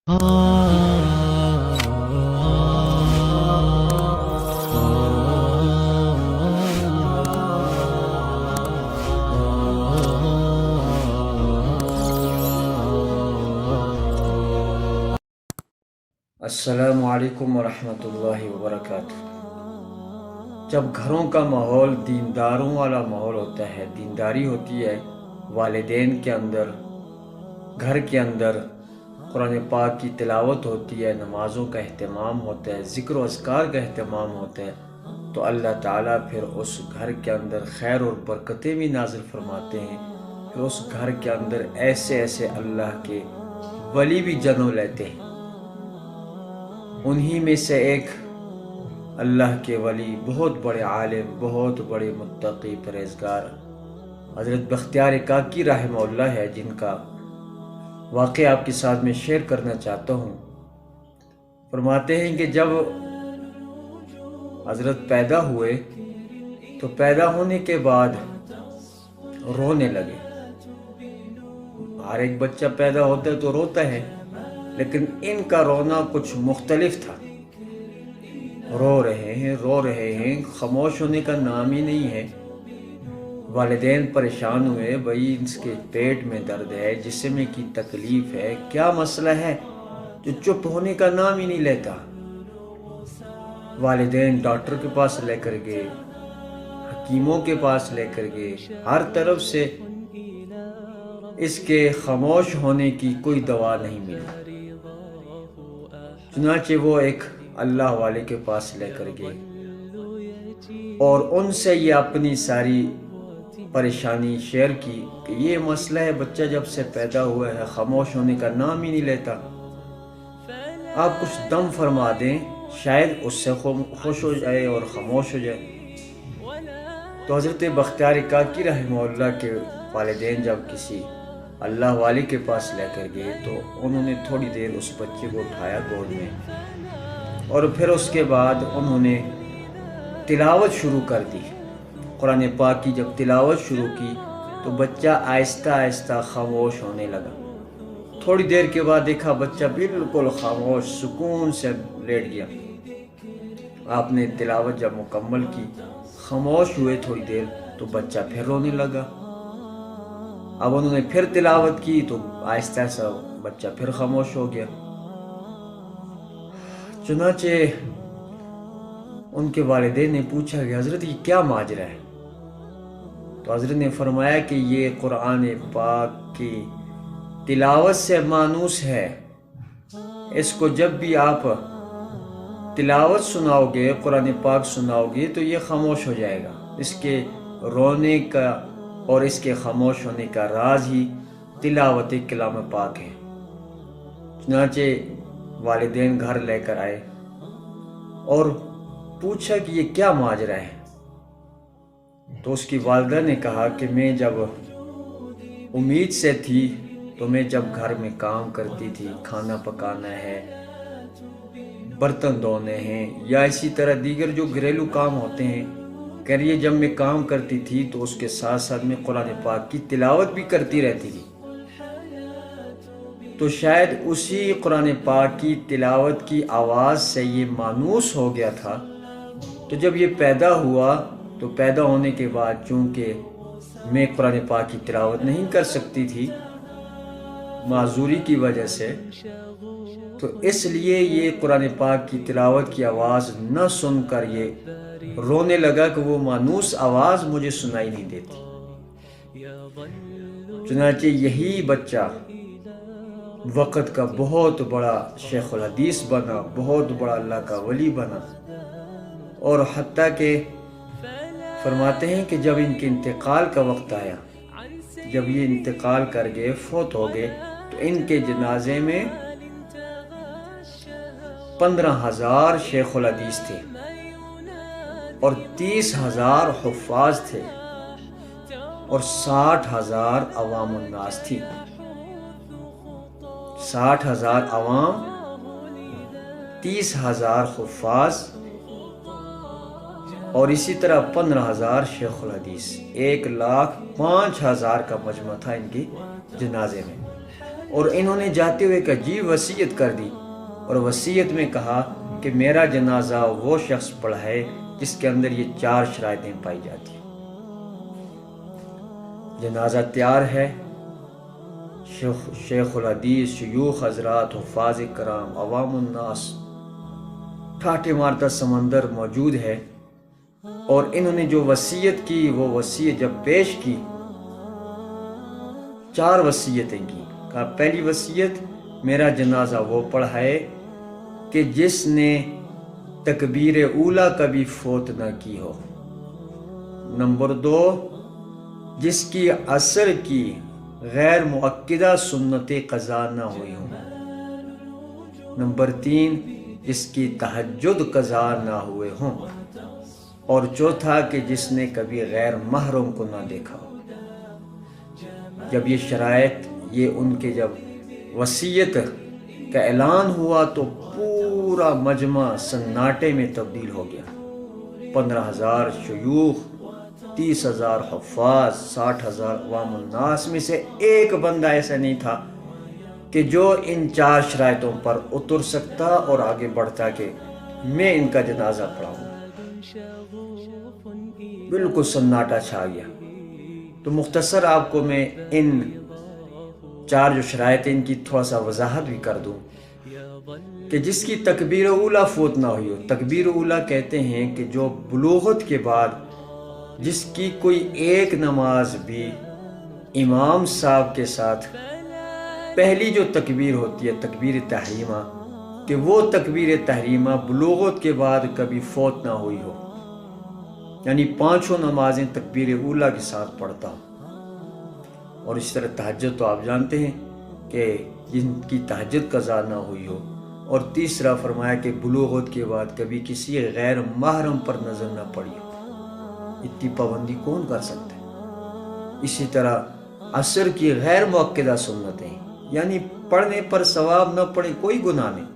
السلام علیکم ورحمۃ اللہ وبرکاتہ۔ جب گھروں کا ماحول دینداروں والا ماحول ہوتا ہے، دینداری ہوتی ہے والدین کے اندر، گھر کے اندر قرآن پاک کی تلاوت ہوتی ہے، نمازوں کا اہتمام ہوتا ہے، ذکر و اذکار کا اہتمام ہوتا ہے، تو اللہ تعالیٰ پھر اس گھر کے اندر خیر اور برکتیں بھی نازل فرماتے ہیں۔ پھر اس گھر کے اندر ایسے ایسے اللہ کے ولی بھی جنم لیتے ہیں۔ انہی میں سے ایک اللہ کے ولی، بہت بڑے عالم، بہت بڑے متقی پرہیزگار حضرت بختیار کاکی رحمہ اللہ ہے، جن کا واقعہ آپ کے ساتھ میں شیئر کرنا چاہتا ہوں۔ فرماتے ہیں کہ جب حضرت پیدا ہوئے تو پیدا ہونے کے بعد رونے لگے۔ ہر ایک بچہ پیدا ہوتا ہے تو روتا ہے، لیکن ان کا رونا کچھ مختلف تھا۔ رو رہے ہیں، خاموش ہونے کا نام ہی نہیں ہے۔ والدین پریشان ہوئے، بھائی اس کے پیٹ میں درد ہے، جسم کی تکلیف ہے، کیا مسئلہ ہے جو چپ ہونے کا نام ہی نہیں لیتا۔ والدین ڈاکٹر کے پاس لے کر گئے، حکیموں کے پاس لے کر گئے، ہر طرف سے اس کے خاموش ہونے کی کوئی دوا نہیں ملی۔ چنانچہ وہ ایک اللہ والے کے پاس لے کر گئے اور ان سے یہ اپنی ساری پریشانی شیئر کی کہ یہ مسئلہ ہے، بچہ جب سے پیدا ہوا ہے خاموش ہونے کا نام ہی نہیں لیتا، آپ کچھ دم فرما دیں، شاید اس سے خوش ہو جائے اور خاموش ہو جائے۔ تو حضرت بختیار کاکی رحمہ اللہ کے والدین جب کسی اللہ والے کے پاس لے کر گئے تو انہوں نے تھوڑی دیر اس بچے کو اٹھایا گود میں، اور پھر اس کے بعد انہوں نے تلاوت شروع کر دی۔ قرآن پاک کی جب تلاوت شروع کی تو بچہ آہستہ آہستہ خاموش ہونے لگا۔ تھوڑی دیر کے بعد دیکھا بچہ بالکل خاموش، سکون سے لیٹ گیا۔ آپ نے تلاوت جب مکمل کی، خاموش ہوئے تھوڑی دیر، تو بچہ پھر رونے لگا۔ اب انہوں نے پھر تلاوت کی تو آہستہ آہستہ بچہ پھر خاموش ہو گیا۔ چنانچہ ان کے والدین نے پوچھا کہ حضرت یہ کیا ماجرا ہے؟ تو حضرت نے فرمایا کہ یہ قرآن پاک کی تلاوت سے مانوس ہے، اس کو جب بھی آپ تلاوت سناؤ گے، قرآن پاک سناؤ گے تو یہ خاموش ہو جائے گا۔ اس کے رونے کا اور اس کے خاموش ہونے کا راز ہی تلاوت کلام پاک ہے۔ چنانچہ والدین گھر لے کر آئے اور پوچھا کہ یہ کیا ماجرا ہے؟ تو اس کی والدہ نے کہا کہ میں جب امید سے تھی تو میں جب گھر میں کام کرتی تھی، کھانا پکانا ہے، برتن دھونے ہیں، یا اسی طرح دیگر جو گھریلو کام ہوتے ہیں، کہہ رہی ہے جب میں کام کرتی تھی تو اس کے ساتھ ساتھ میں قرآن پاک کی تلاوت بھی کرتی رہتی تھی، تو شاید اسی قرآن پاک کی تلاوت کی آواز سے یہ مانوس ہو گیا تھا۔ تو جب یہ پیدا ہوا تو پیدا ہونے کے بعد چونکہ میں قرآن پاک کی تلاوت نہیں کر سکتی تھی معذوری کی وجہ سے، تو اس لیے یہ قرآن پاک کی تلاوت کی آواز نہ سن کر یہ رونے لگا کہ وہ مانوس آواز مجھے سنائی نہیں دیتی۔ چنانچہ یہی بچہ وقت کا بہت بڑا شیخ الحدیث بنا، بہت بڑا اللہ کا ولی بنا، اور حتیٰ کہ فرماتے ہیں کہ جب ان کے انتقال کا وقت آیا، جب یہ انتقال کر گئے، فوت ہو گئے، تو ان کے جنازے میں 15,000 شیخ الحدیث تھے اور 30,000 حفاظ تھے اور 60,000 عوام الناس تھی۔ 60,000 عوام، 30,000 حفاظ اور اسی طرح 15,000 شیخ الحدیث، 1,05,000 کا مجمع تھا ان کی جنازے میں۔ اور انہوں نے جاتے ہوئے ایک عجیب وصیت کر دی، اور وصیت میں کہا کہ میرا جنازہ وہ شخص پڑھائے جس کے اندر یہ 4 شرائطیں پائی جاتی ہیں۔ جنازہ تیار ہے، شیخ الحدیث، شیوخ حضرات، حفاظ کرام، عوام الناس، ٹھاٹھے مارتا سمندر موجود ہے، اور انہوں نے جو وصیت کی وہ وصیت جب پیش کی، 4 وصیتیں کی۔ کہا پہلی وصیت، میرا جنازہ وہ پڑھائے کہ جس نے تکبیر اولیٰ کبھی فوت نہ کی ہو۔ نمبر 2، جس کی عصر کی غیر مؤکدہ سنتیں قضا نہ ہوئی ہوں۔ نمبر 3، جس کی تہجد قضا نہ ہوئے ہوں۔ اور چوتھا کہ جس نے کبھی غیر محرم کو نہ دیکھا ہو۔ جب یہ شرائط، یہ ان کے جب وصیت کا اعلان ہوا تو پورا مجمع سناٹے میں تبدیل ہو گیا۔ 15,000 شیوخ، 30,000 حفاظ، 60,000 عوام الناس میں سے ایک بندہ ایسا نہیں تھا کہ جو ان 4 شرائطوں پر اتر سکتا اور آگے بڑھتا کہ میں ان کا جنازہ پڑھاؤں۔ بالکل سناٹا چھا گیا۔ تو مختصر آپ کو میں ان 4 جو شرائط ان کی تھوڑا سا وضاحت بھی کر دوں کہ جس کی تکبیر اولیٰ فوت نہ ہوئی ہو۔ تکبیر اولیٰ کہتے ہیں کہ جو بلوغت کے بعد جس کی کوئی ایک نماز بھی امام صاحب کے ساتھ پہلی جو تکبیر ہوتی ہے تکبیر تحریمہ، کہ وہ تکبیر تحریمہ بلوغت کے بعد کبھی فوت نہ ہوئی ہو، یعنی 5 نمازیں تکبیر اولیٰ کے ساتھ پڑھتا ہو۔ اور اس طرح تہجد تو آپ جانتے ہیں کہ جن کی تہجد قضا نہ ہوئی ہو۔ اور تیسرا فرمایا کہ بلوغت کے بعد کبھی کسی غیر محرم پر نظر نہ پڑی ہو۔ اتنی پابندی کون کر سکتا ہے؟ اسی طرح عصر کی غیر مؤکدہ سنتیں، یعنی پڑھنے پر ثواب نہ پڑھے کوئی گناہ نہیں،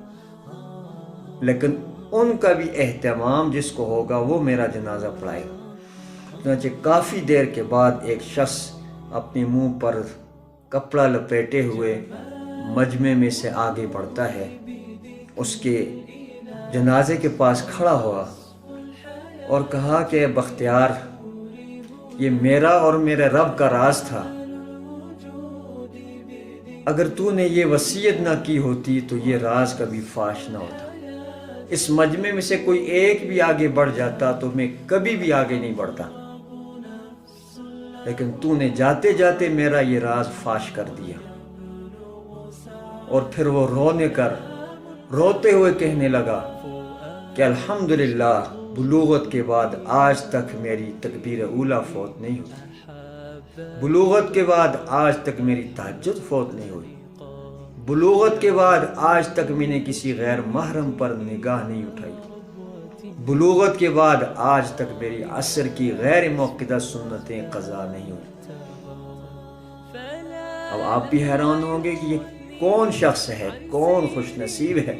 لیکن ان کا بھی اہتمام جس کو ہوگا وہ میرا جنازہ پڑھائے گا۔ چنانچہ کافی دیر کے بعد ایک شخص اپنے منہ پر کپڑا لپیٹے ہوئے مجمع میں سے آگے بڑھتا ہے، اس کے جنازے کے پاس کھڑا ہوا اور کہا کہ بختیار، یہ میرا اور میرے رب کا راز تھا، اگر تو نے یہ وصیت نہ کی ہوتی تو یہ راز کبھی فاش نہ ہوتا۔ اس مجمع میں سے کوئی ایک بھی آگے بڑھ جاتا تو میں کبھی بھی آگے نہیں بڑھتا، لیکن تو نے جاتے جاتے میرا یہ راز فاش کر دیا۔ اور پھر وہ روتے ہوئے کہنے لگا کہ الحمدللہ بلوغت کے بعد آج تک میری تکبیر اولیٰ فوت نہیں ہوئی، بلوغت کے بعد آج تک میری تہجد فوت نہیں ہوئی، بلوغت کے بعد آج تک میں نے کسی غیر محرم پر نگاہ نہیں اٹھائی، بلوغت کے بعد آج تک میری عصر کی غیر مؤکدہ سنتیں قضا نہیں ہوئی۔ اب آپ بھی حیران ہوں گے کہ یہ کون شخص ہے، کون خوش نصیب ہے۔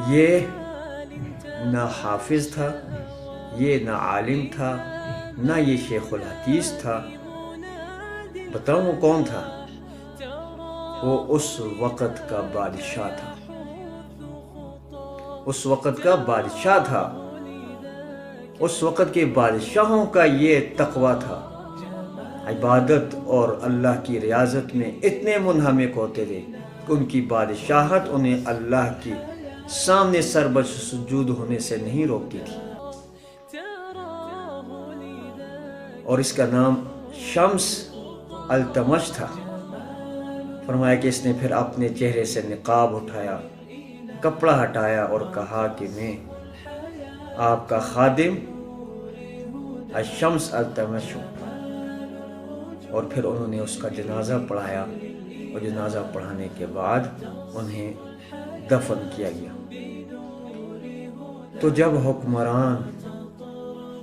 یہ نہ حافظ تھا، یہ نہ عالم تھا، نہ یہ شیخ الحدیث تھا۔ بتاؤں وہ کون تھا؟ وہ اس وقت کا بادشاہ تھا، اس وقت کا بادشاہ تھا۔ اس وقت کے بادشاہوں کا یہ تقویٰ تھا، عبادت اور اللہ کی ریاضت میں اتنے منہمک ہوتے تھے کہ ان کی بادشاہت انہیں اللہ کی سامنے سربر سجود ہونے سے نہیں روکتی تھی۔ اور اس کا نام شمس التمش تھا۔ فرمایا کہ اس نے پھر اپنے چہرے سے نقاب اٹھایا، کپڑا ہٹایا اور کہا کہ میں آپ کا خادم الشمس التمش ہوں۔ اور پھر انہوں نے اس کا جنازہ پڑھایا، اور جنازہ پڑھانے کے بعد انہیں دفن کیا گیا۔ تو جب حکمران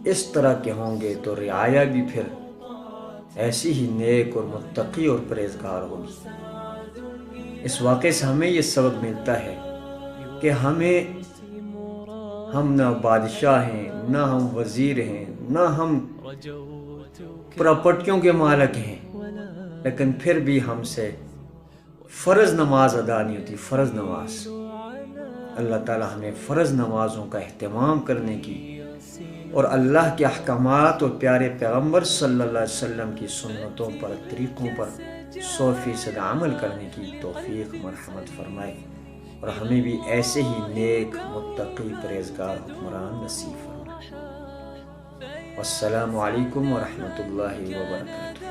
اس طرح کے ہوں گے تو رعایا بھی پھر ایسی ہی نیک اور متقی اور پرہیزگار ہوگی۔ اس واقعے سے ہمیں یہ سبق ملتا ہے کہ ہم نہ بادشاہ ہیں، نہ ہم وزیر ہیں، نہ ہم پراپرٹیوں کے مالک ہیں، لیکن پھر بھی ہم سے فرض نماز ادا نہیں ہوتی، فرض نماز۔ اللہ تعالیٰ ہمیں فرض نمازوں کا اہتمام کرنے کی اور اللہ کے احکامات اور پیارے پیغمبر صلی اللہ علیہ وسلم کی سنتوں پر، طریقوں پر 100% عمل کرنے کی توفیق مرحمت فرمائے، اور ہمیں بھی ایسے ہی نیک متقی پرہیزگار حکمران نصیب فرمائے۔ والسلام علیکم ورحمۃ اللہ وبرکاتہ۔